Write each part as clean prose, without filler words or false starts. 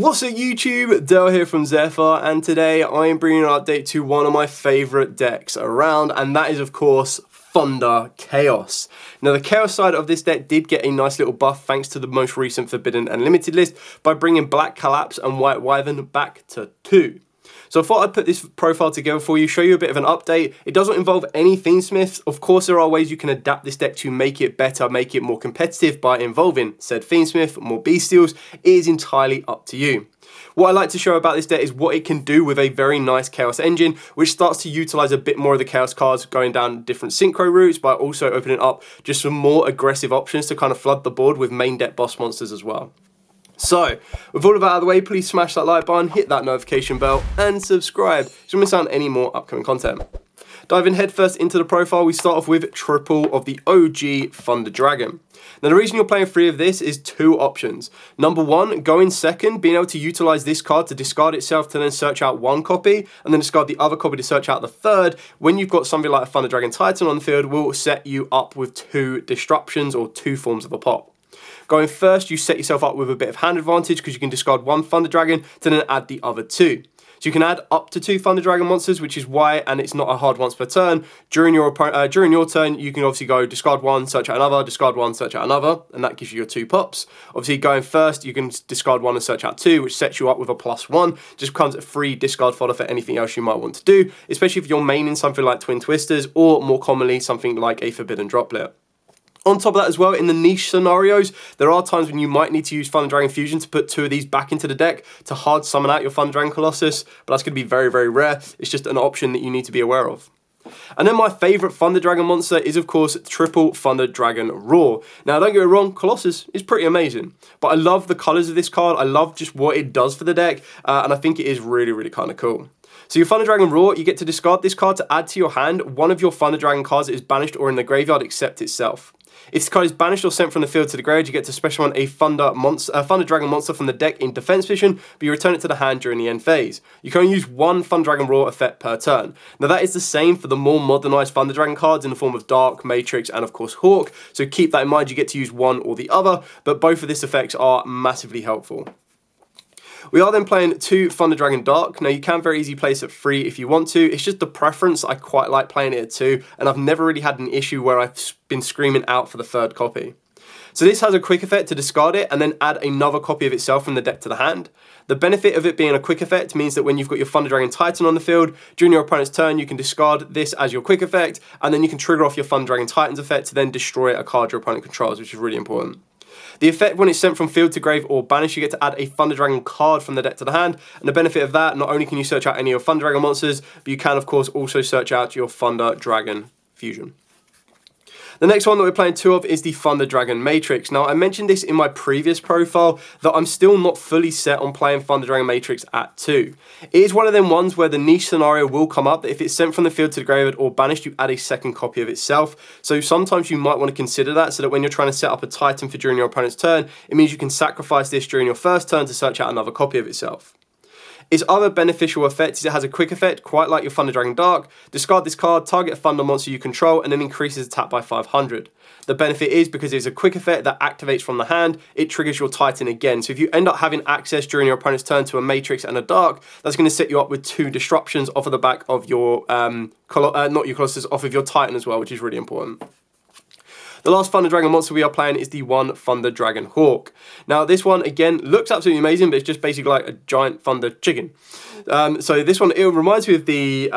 What's up YouTube, Dale here from Zephyr, and today I am bringing an update to one of my favourite decks around, and that is of course Thunder Chaos. Now the Chaos side of this deck did get a nice little buff thanks to the most recent Forbidden and Limited list by bringing Black Collapse and White Wyvern back to 2. So I thought I'd put this profile together for you, show you a bit of an update. It doesn't involve any Themesmiths. Of course, there are ways you can adapt this deck to make it better, make it more competitive by involving said Themesmith, more Bystials. It is entirely up to you. What I like to show about this deck is what it can do with a very nice Chaos engine, which starts to utilize a bit more of the Chaos cards, going down different synchro routes, but also opening up just some more aggressive options to kind of flood the board with main deck boss monsters as well. So, with all of that out of the way, please smash that like button, hit that notification bell, and subscribe so you don't miss out on any more upcoming content. Diving headfirst into the profile, we start off with triple of the OG Thunder Dragon. Now the reason you're playing 3 of this is 2 options. Number 1, going second, being able to utilize this card to discard itself to then search out 1 copy, and then discard the other copy to search out the 3rd. When you've got something like a Thunder Dragon Titan on the field, will set you up with 2 disruptions or 2 forms of a pop. Going first, you set yourself up with a bit of hand advantage because you can discard 1 Thunder Dragon to then add the other 2. So you can add up to 2 Thunder Dragon monsters, which is why, and it's not a hard once per turn. During your turn, you can obviously go discard 1, search out another, discard 1, search out another, and that gives you your 2 pops. Obviously, going first, you can discard 1 and search out 2, which sets you up with a +1. Just becomes a free discard fodder for anything else you might want to do, especially if you're maining something like Twin Twisters, or more commonly, something like a Forbidden Droplet. On top of that as well, in the niche scenarios, there are times when you might need to use Thunder Dragon Fusion to put 2 of these back into the deck to hard summon out your Thunder Dragon Colossus, but that's going to be very, very rare. It's just an option that you need to be aware of. And then my favourite Thunder Dragon monster is, of course, triple Thunder Dragon Roar. Now, don't get me wrong, Colossus is pretty amazing, but I love the colours of this card. I love just what it does for the deck, and I think it is really, really kind of cool. So your Thunder Dragon Roar, you get to discard this card to add to your hand one of your Thunder Dragon cards that is banished or in the graveyard except itself. If this card is banished or sent from the field to the graveyard, you get to special summon a Thunder Dragon monster from the deck in defense position, but you return it to the hand during the end phase. You can only use 1 Thunder Dragon Roar effect per turn. Now that is the same for the more modernized Thunder Dragon cards in the form of Dark, Matrix, and of course Hawk, so keep that in mind, you get to use one or the other, but both of these effects are massively helpful. We are then playing 2 Thunder Dragon Dark. Now you can very easily place at 3 if you want to. It's just the preference. I quite like playing it at 2, and I've never really had an issue where I've been screaming out for the 3rd copy. So this has a quick effect to discard it and then add another copy of itself from the deck to the hand. The benefit of it being a quick effect means that when you've got your Thunder Dragon Titan on the field, during your opponent's turn, you can discard this as your quick effect, and then you can trigger off your Thunder Dragon Titan's effect to then destroy a card your opponent controls, which is really important. The effect when it's sent from field to grave or banished, you get to add a Thunder Dragon card from the deck to the hand, and the benefit of that, not only can you search out any of your Thunder Dragon monsters, but you can of course also search out your Thunder Dragon Fusion. The next one that we're playing 2 of is the Thunder Dragon Matrix. Now, I mentioned this in my previous profile, that I'm still not fully set on playing Thunder Dragon Matrix at 2. It is one of them ones where the niche scenario will come up, that if it's sent from the field to the graveyard or banished, you add a 2nd copy of itself. So sometimes you might want to consider that, so that when you're trying to set up a Titan for during your opponent's turn, it means you can sacrifice this during your first turn to search out another copy of itself. Its other beneficial effect is it has a quick effect, quite like your Thunder Dragon Dark. Discard this card, target a Thunder monster you control, and then increases attack by 500. The benefit is, because it's a quick effect that activates from the hand, it triggers your Titan again. So if you end up having access during your opponent's turn to a Matrix and a Dark, that's going to set you up with 2 disruptions off of the back of your, not your Colossus, off of your Titan as well, which is really important. The last Thunder Dragon monster we are playing is the 1 Thunder Dragon Hawk. Now this one, again, looks absolutely amazing, but it's just basically like a giant thunder chicken. So this one, it reminds me of the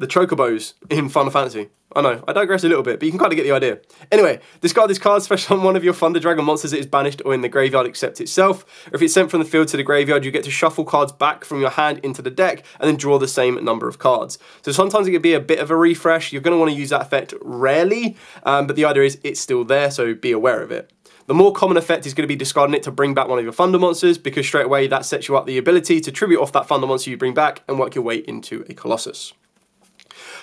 Chocobos in Final Fantasy. I know, I digress a little bit, but you can kind of get the idea. Anyway, discard this card, special on one of your Thunder Dragon monsters that is banished or in the graveyard except itself. Or if it's sent from the field to the graveyard, you get to shuffle cards back from your hand into the deck and then draw the same number of cards. So sometimes it can be a bit of a refresh. You're going to want to use that effect rarely, but the idea is it's still there, so be aware of it. The more common effect is going to be discarding it to bring back one of your Thunder monsters, because straight away that sets you up the ability to tribute off that Thunder monster you bring back and work your way into a Colossus.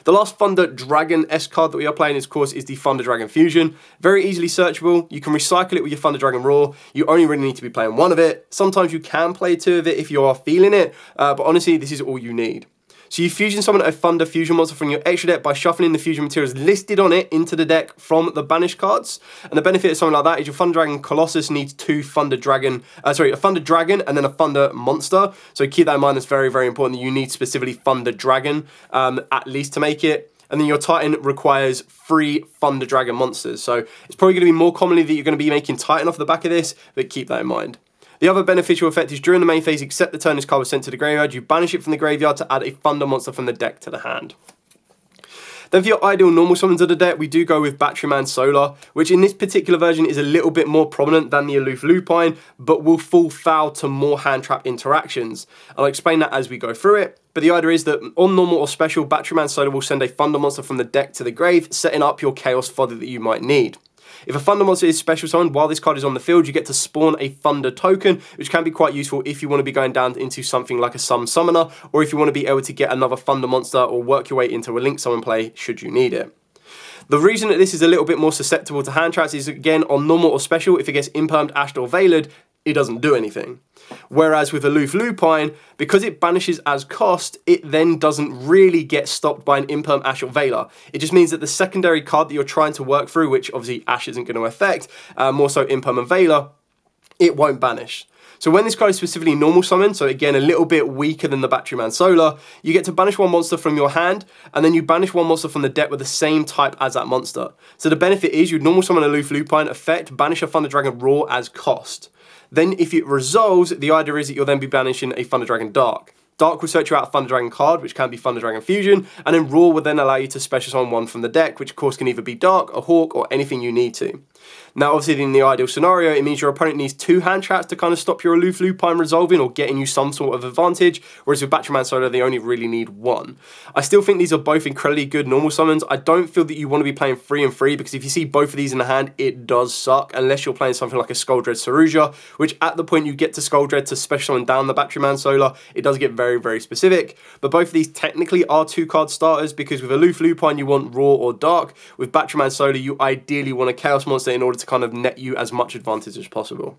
The last Thunder Dragon-esque card that we are playing, of course, is the Thunder Dragon Fusion. Very easily searchable. You can recycle it with your Thunder Dragon Roar. You only really need to be playing 1 of it. Sometimes you can play 2 of it if you are feeling it, but honestly, this is all you need. So you fusion summon a Thunder fusion monster from your extra deck by shuffling the fusion materials listed on it into the deck from the banished cards. And the benefit of something like that is your Thunder Dragon Colossus needs a Thunder Dragon and then a Thunder monster. So keep that in mind, it's very, very important that you need specifically Thunder Dragon at least to make it. And then your Titan requires 3 Thunder Dragon monsters. So it's probably going to be more commonly that you're going to be making Titan off the back of this, but keep that in mind. The other beneficial effect is during the main phase, except the turn this card was sent to the graveyard, you banish it from the graveyard to add a Thunder monster from the deck to the hand. Then for your ideal normal summons of the deck, we do go with Batteryman Solar, which in this particular version is a little bit more prominent than the Aloof Lupine, but will fall foul to more hand trap interactions. I'll explain that as we go through it. But the idea is that on normal or special, Batteryman Solar will send a Thunder monster from the deck to the grave, setting up your Chaos fodder that you might need. If a Thunder monster is special summoned while this card is on the field, you get to spawn a Thunder token, which can be quite useful if you want to be going down into something like a Summoner, or if you want to be able to get another Thunder monster or work your way into a Link Summon play should you need it. The reason that this is a little bit more susceptible to hand traps is, again, on normal or special, if it gets impermed, ashed, or veilered, it doesn't do anything. Whereas with Aloof Lupine, because it banishes as cost, it then doesn't really get stopped by an Imperm, Ash, or Veiler. It just means that the secondary card that you're trying to work through, which obviously Ash isn't going to affect, more so Imperm and Veiler, it won't banish. So when this card is specifically normal summon, so again a little bit weaker than the Batteryman Solar, you get to banish 1 monster from your hand, and then you banish 1 monster from the deck with the same type as that monster. So the benefit is you normal summon Aloof Lupine, effect, banish a Thunder Dragon Raw as cost. Then if it resolves, the idea is that you'll then be banishing a Thunder Dragon Dark. Dark will search you out a Thunder Dragon card, which can be Thunder Dragon Fusion, and then Raw will then allow you to special summon 1 from the deck, which of course can either be Dark, a Hawk, or anything you need to. Now obviously in the ideal scenario, it means your opponent needs 2 hand traps to kind of stop your Aloof Lupine resolving or getting you some sort of advantage, whereas with Batteryman Solar they only really need 1. I still think these are both incredibly good normal summons. I don't feel that you want to be playing 3 and 3, because if you see both of these in the hand, it does suck, unless you're playing something like a Skuldred Saruja, which at the point you get to Skuldred to special summon down the Batteryman Solar, it does get very, very specific. But both of these technically are 2-card starters, because with Aloof Lupine you want Raw or Dark. With Batteryman Solar you ideally want a Chaos monster in order to kind of net you as much advantage as possible.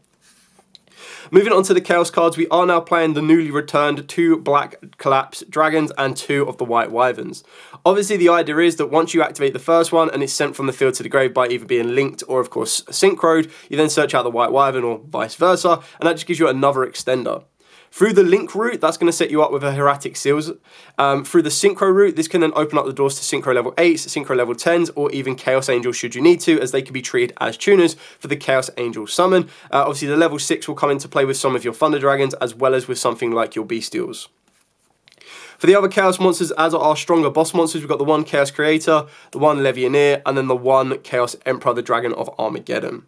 Moving on to the Chaos cards, we are now playing the newly returned 2 Black Collapse Dragons and 2 of the White Wyverns. Obviously the idea is that once you activate the first one and it's sent from the field to the grave by either being linked or of course synchroed, you then search out the White Wyvern or vice versa, and that just gives you another extender. Through the link route, that's going to set you up with a Hieratic Seals. Through the Synchro route, this can then open up the doors to Synchro level 8s, Synchro level 10s, or even Chaos Angels should you need to, as they can be treated as tuners for the Chaos Angel summon. Obviously, the level 6 will come into play with some of your Thunder Dragons, as well as with something like your Bystials. For the other Chaos monsters, as are our stronger boss monsters, we've got the 1 Chaos Creator, the 1 Levianeer, and then the 1 Chaos Emperor, the Dragon of Armageddon.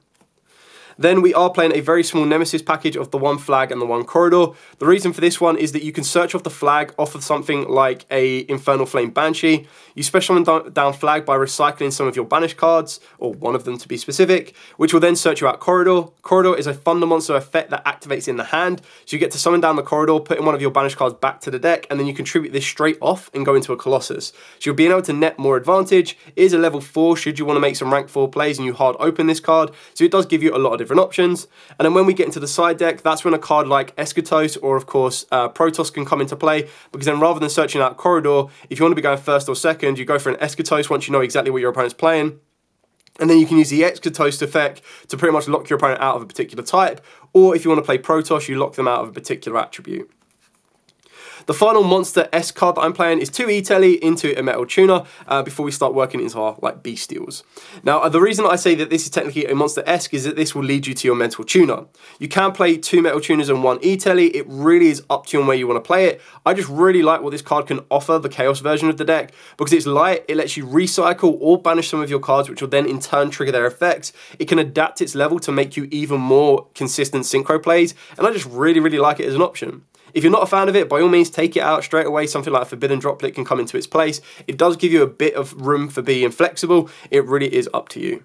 Then we are playing a very small Nemesis package of the 1 Flag and the 1 Corridor. The reason for this one is that you can search off the flag off of something like a Infernal Flame Banshee. You special summon down Flag by recycling some of your banished cards, or one of them to be specific, which will then search you out Corridor. Corridor is a Thunder monster effect that activates in the hand, so you get to summon down the Corridor, putting one of your banished cards back to the deck, and then you contribute this straight off and go into a Colossus. So you're being able to net more advantage. It is a level 4 should you want to make some rank 4 plays and you hard open this card, so it does give you a lot of different options. And then when we get into the side deck, that's when a card like Eschatos or of course Protoss can come into play, because then rather than searching out Corridor, if you want to be going first or second, you go for an Eschatos once you know exactly what your opponent's playing. And then you can use the Eschatos effect to pretty much lock your opponent out of a particular type, or if you want to play Protoss, you lock them out of a particular attribute. The final Monster S card that I'm playing is 2 E-Telly into a Metal Tuner before we start working into our Bystials. Now, the reason I say that this is technically a Monster-esque is that this will lead you to your Metal Tuner. You can play 2 Metal Tuners and 1 E-Telly. It really is up to you on where you want to play it. I just really like what this card can offer, the Chaos version of the deck, because it's light, it lets you recycle or banish some of your cards, which will then in turn trigger their effects. It can adapt its level to make you even more consistent synchro plays, and I just really, really like it as an option. If you're not a fan of it, by all means take it out straight away. Something like a Forbidden Droplet can come into its place. It does give you a bit of room for being flexible. It really is up to you.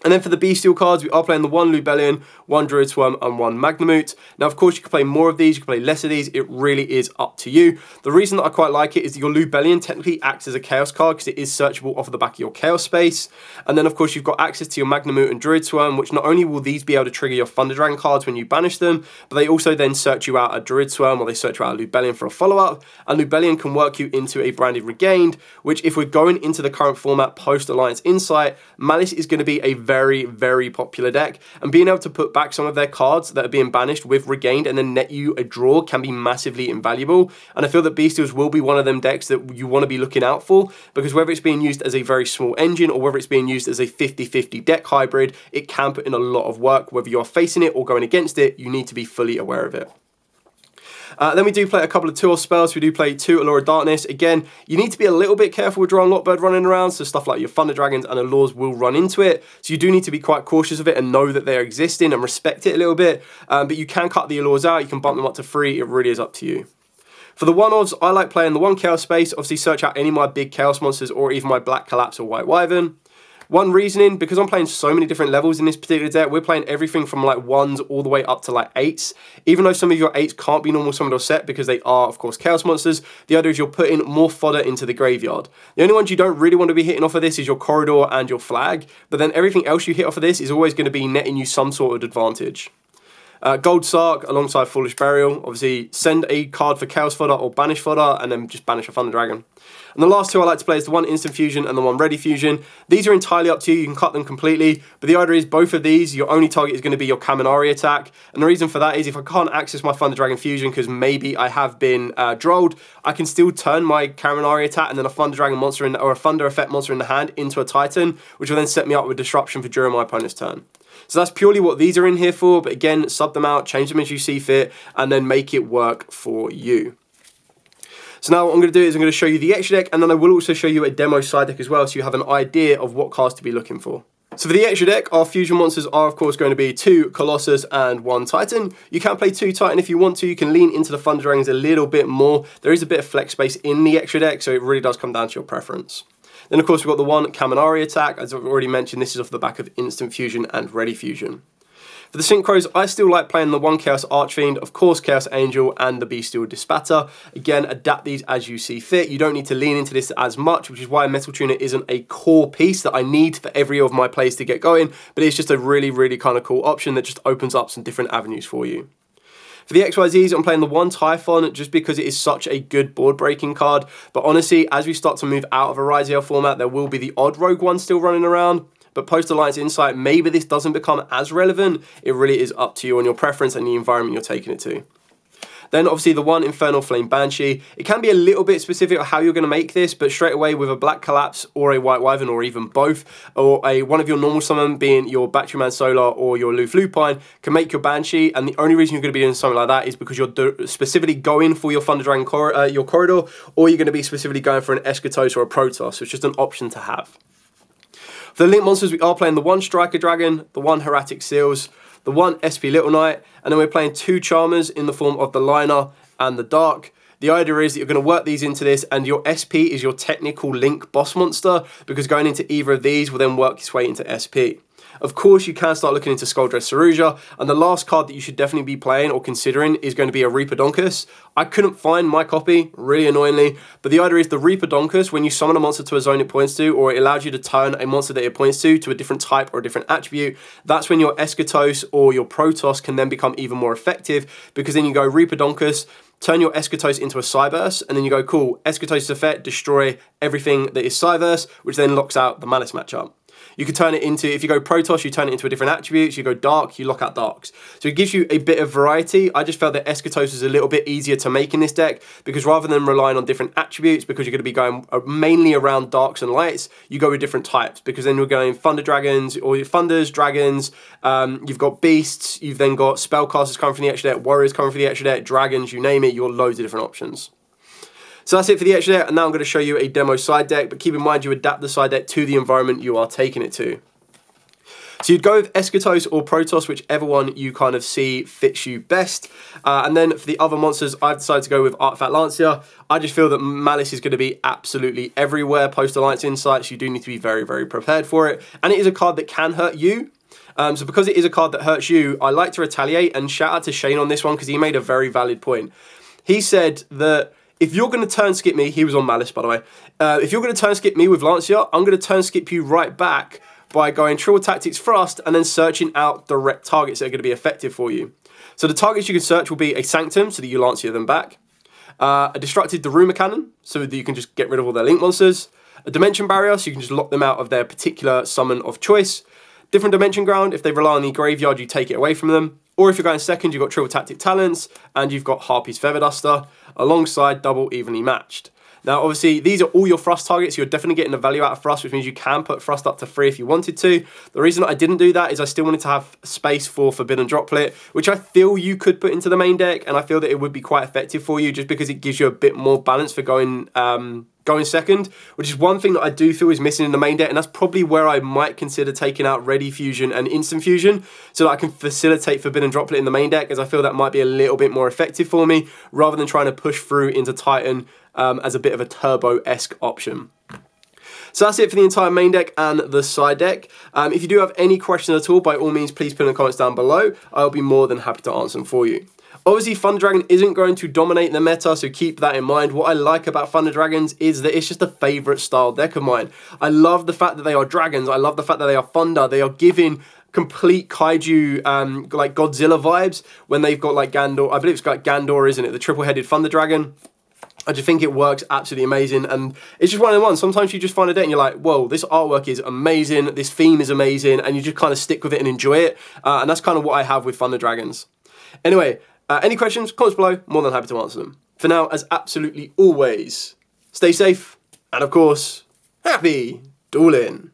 And then for the Bystial cards, we are playing the 1 Lubellion, 1 Druid Swarm, and 1 Magnamut. Now, of course, you can play more of these, you can play less of these. It really is up to you. The reason that I quite like it is that your Lubellion technically acts as a Chaos card because it is searchable off of the back of your Chaos space. And then, of course, you've got access to your Magnamut and Druid Swarm, which not only will these be able to trigger your Thunder Dragon cards when you banish them, but they also then search you out a Druid Swarm or they search you out a Lubellion for a follow-up. And Lubellion can work you into a Branded Regained, which if we're going into the current format post-Alliance Insight, Malice is going to be a very, very popular deck, and being able to put back some of their cards that are being banished with Regained and then net you a draw can be massively invaluable. And I feel that Bystials will be one of them decks that you want to be looking out for, because whether it's being used as a very small engine or whether it's being used as a 50-50 deck hybrid, it can put in a lot of work. Whether you're facing it or going against it, you need to be fully aware of it. Then we do play a couple of 2-off spells. We do play 2 Allure Darkness. Again, you need to be a little bit careful with Drow and Lockbird running around, so stuff like your Thunder Dragons and Allures will run into it. So you do need to be quite cautious of it and know that they're existing and respect it a little bit. But you can cut the Allures out, you can bump them up to 3, it really is up to you. For the 1-offs, I like playing the 1 Chaos space, obviously search out any of my big Chaos monsters or even my Black Collapse or White Wyvern. One reasoning, because I'm playing so many different levels in this particular deck, we're playing everything from like 1s all the way up to like 8s. Even though some of your 8s can't be normal summoned or set because they are, of course, Chaos monsters, the other is you're putting more fodder into the graveyard. The only ones you don't really want to be hitting off of this is your Corridor and your Flag, but then everything else you hit off of this is always going to be netting you some sort of advantage. Gold Sark alongside Foolish Burial, obviously send a card for Chaos Fodder or Banish Fodder and then just banish a Thunder Dragon. And the last 2 I like to play is the 1 Instant Fusion and the 1 Ready Fusion. These are entirely up to you, you can cut them completely, but the idea is both of these, your only target is going to be your Kaminari attack, and the reason for that is if I can't access my Thunder Dragon Fusion because maybe I have been drolled, I can still turn my Kaminari attack and then a Thunder Dragon monster or a Thunder effect monster in the hand into a Titan, which will then set me up with Disruption for during my opponent's turn. So that's purely what these are in here for, but again, sub them out, change them as you see fit, and then make it work for you. So now what I'm going to do is I'm going to show you the extra deck, and then I will also show you a demo side deck as well, so you have an idea of what cards to be looking for. So for the extra deck, our fusion monsters are of course going to be 2 Colossus and 1 Titan. You can play 2 Titan if you want to, you can lean into the Thunder Dragons a little bit more. There is a bit of flex space in the extra deck, so it really does come down to your preference. Then of course we've got the 1 Kaminari attack, as I've already mentioned, this is off the back of Instant Fusion and Ready Fusion. For the Synchros, I still like playing the 1 Chaos Archfiend, of course Chaos Angel, and the Bystial Dispatter. Again, adapt these as you see fit. You don't need to lean into this as much, which is why Metal Tuner isn't a core piece that I need for every of my plays to get going, but it's just a really, really kind of cool option that just opens up some different avenues for you. For the XYZs, I'm playing the 1 Typhon just because it is such a good board breaking card, but honestly, as we start to move out of a Ryziel format, there will be the odd rogue one still running around. But post-Alliance Insight, maybe this doesn't become as relevant. It really is up to you on your preference and the environment you're taking it to. Then obviously the 1 Infernal Flame Banshee. It can be a little bit specific on how you're going to make this, but straight away with a Black Collapse or a White Wyvern or even both, or one of your normal summon being your Batteryman Solar or your Loof Lupine can make your Banshee, and the only reason you're going to be doing something like that is because you're specifically going for your Thunder Dragon your Corridor, or you're going to be specifically going for an Eschatos or a Protoss, so it's just an option to have. For the Link monsters, we are playing the 1 Striker Dragon, the 1 Hieratic Seals, the 1 SP Little Knight, and then we're playing 2 Charmers in the form of the Liner and the Dark. The idea is that you're going to work these into this, and your SP is your technical Link boss monster, because going into either of these will then work its way into SP. Of course, you can start looking into Skuldress Saruja, and the last card that you should definitely be playing or considering is going to be a Reaperdonkus. I couldn't find my copy, really annoyingly, but the idea is the Reaperdonkus, when you summon a monster to a zone it points to, or it allows you to turn a monster that it points to a different type or a different attribute, that's when your Eschatos or your Protoss can then become even more effective, because then you go Reaperdonkus, turn your Eschatos into a Cyberse, and then you go, cool, Eschatos' effect, destroy everything that is Cyberse, which then locks out the Malice matchup. You can turn it into, if you go Protoss, you turn it into a different attribute. You go Dark, you lock out Darks. So it gives you a bit of variety. I just felt that Eschatos is a little bit easier to make in this deck, because rather than relying on different attributes, because you're going to be going mainly around Darks and Lights, you go with different types, because then you're going Thunder Dragons, or your Thunders, Dragons, you've got Beasts, you've then got Spellcasters coming from the extra deck, Warriors coming from the extra deck, Dragons, you name it, you've got loads of different options. So that's it for the extra deck, and now I'm going to show you a demo side deck, but keep in mind you adapt the side deck to the environment you are taking it to. So you'd go with Eschatos or Protoss, whichever one you kind of see fits you best. And then for the other monsters, I've decided to go with Artifact Lancia. I just feel that Malice is going to be absolutely everywhere post-Alliance Insights. You do need to be very, very prepared for it. And it is a card that can hurt you. So because it is a card that hurts you, I like to retaliate, and shout out to Shane on this one because he made a very valid point. He said that if you're going to turn skip me, he was on Malice by the way, if you're going to turn skip me with Lancia, I'm going to turn skip you right back by going Triple Tactics Thrust and then searching out direct targets that are going to be effective for you. So the targets you can search will be a Sanctum, so that you Lancia them back, a Destructive Daruma Cannon, so that you can just get rid of all their Link monsters, a Dimension Barrier, so you can just lock them out of their particular summon of choice, Different Dimension Ground, if they rely on the graveyard, you take it away from them. Or if you're going second, you've got Triple Tactic Talents, and you've got Harpy's Feather Duster, alongside Double Evenly Matched. Now, obviously, these are all your Thrust targets. You're definitely getting the value out of Thrust, which means you can put Thrust up to 3 if you wanted to. The reason I didn't do that is I still wanted to have space for Forbidden Droplet, which I feel you could put into the main deck, and I feel that it would be quite effective for you just because it gives you a bit more balance for going second, which is one thing that I do feel is missing in the main deck, and that's probably where I might consider taking out Ready Fusion and Instant Fusion so that I can facilitate Forbidden Droplet in the main deck, as I feel that might be a little bit more effective for me rather than trying to push through into Titan as a bit of a turbo-esque option. So that's it for the entire main deck and the side deck. If you do have any questions at all, by all means, please put in the comments down below. I'll be more than happy to answer them for you. Obviously, Thunder Dragon isn't going to dominate the meta, so keep that in mind. What I like about Thunder Dragons is that it's just a favourite style deck of mine. I love the fact that they are dragons. I love the fact that they are thunder. They are giving complete kaiju, like Godzilla vibes when they've got like Gandor. I believe it's like Gandor, isn't it? The triple-headed Thunder Dragon. I just think it works absolutely amazing, and it's just one of the ones. Sometimes you just find a deck and you're like, whoa, this artwork is amazing, this theme is amazing, and you just kind of stick with it and enjoy it, and that's kind of what I have with Thunder Dragons. Anyway, any questions, comments below, more than happy to answer them. For now, as absolutely always, stay safe, and of course, happy dueling.